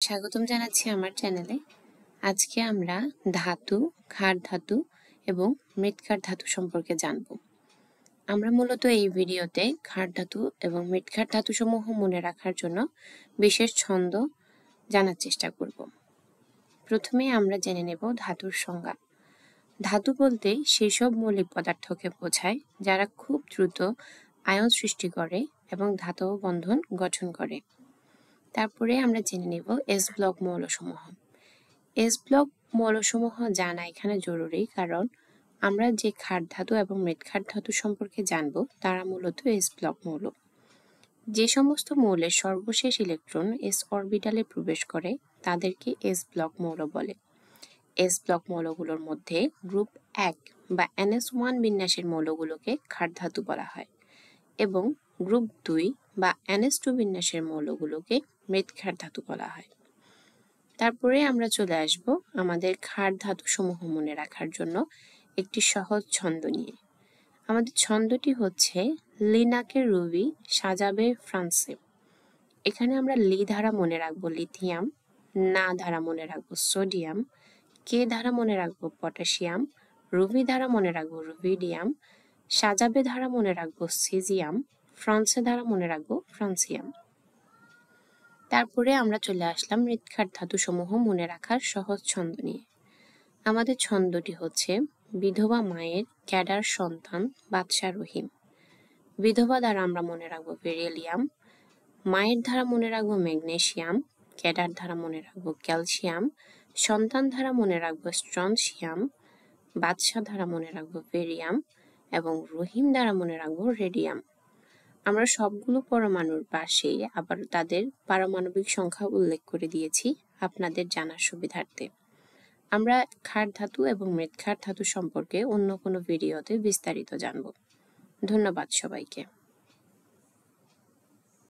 স্বাগতম জানাচ্ছি আমার চ্যানেলে। আজকে আমরা ধাতু, ক্ষার ধাতু এবং মৃৎক্ষার ধাতু সম্পর্কে জানব। আমরা মূলত এই ভিডিওতে ক্ষার ধাতু এবং মৃৎক্ষার ধাতু সমূহ মনে রাখার জন্য বিশেষ ছন্দ জানার চেষ্টা করব। প্রথমে আমরা জেনে নেব ধাতুর সংজ্ঞা। ধাতু বলতে সেসব মৌলিক পদার্থকে বোঝায় যারা খুব দ্রুত আয়ন সৃষ্টি করে এবং ধাতব বন্ধন গঠন করে। তারপরে আমরা জেনে নেব এস ব্লক মৌলসমূহ। এস ব্লক মৌলসমূহ জানা এখানে জরুরি, কারণ আমরা যে ক্ষার ধাতু এবং মৃৎক্ষার ধাতু সম্পর্কে জানব তারা মূলত এস ব্লক মৌল। যে সমস্ত মৌলের সর্বশেষ ইলেকট্রন এস অরবিটালে প্রবেশ করে তাদেরকে এস ব্লক মৌল বলে। এস ব্লক মৌলগুলোর মধ্যে গ্রুপ 1 বা NS1 বিন্যাসের মৌলগুলোকে ক্ষার ধাতু বলা হয় এবং গ্রুপ 2 বা NS2 বিন্যাসের মৌলগুলোকে মৃৎক্ষার ধাতু বলা হয়। তারপরে আমরা চলে আসব আমাদের ক্ষার ধাতু সমূহ মনে রাখার জন্য একটি সহজ ছন্দ নিয়ে। আমাদের ছন্দটি হচ্ছে লিনাকে রুবি সাজাবে ফ্রান্সে। এখানে আমরা লি ধারা মনে রাখবো লিথিয়াম, না ধারা মনে রাখবো সোডিয়াম, কে ধারা মনে রাখবো পটাশিয়াম, রুবি ধারা মনে রাখবো রুবিডিয়াম, সাজাবে ধারা মনে রাখবো সিজিয়াম, ফ্রান্সে ধারা মনে রাখবো ফ্রান্সিয়াম। তারপরে আমরা চলে আসলাম মৃৎক্ষার ধাতু সমূহ মনে রাখার সহজ ছন্দ নিয়ে। আমাদের ছন্দটি হচ্ছে বিধবা মায়ের ক্যাডার সন্তান বাদশা রহিম। বিধবা দ্বারা আমরা মনে রাখবো বেরিলিয়াম, মায়ের ধারা মনে রাখবো ম্যাগনেসিয়াম, ক্যাডার ধারা মনে রাখবো ক্যালসিয়াম, সন্তান ধারা মনে রাখবো স্ট্রনসিয়াম, বাদশা ধারা মনে রাখবো বেরিয়াম এবং রহিম দ্বারা মনে রাখবো রেডিয়াম। আমরা সবগুলো পরমাণুর পাশে আবার তাদের পারমাণবিক সংখ্যা উল্লেখ করে দিয়েছি আপনাদের জানার সুবিধার্থে। আমরা ক্ষার ধাতু এবং মৃৎক্ষার ধাতু সম্পর্কে অন্য কোনো ভিডিওতে বিস্তারিত জানব। ধন্যবাদ সবাইকে।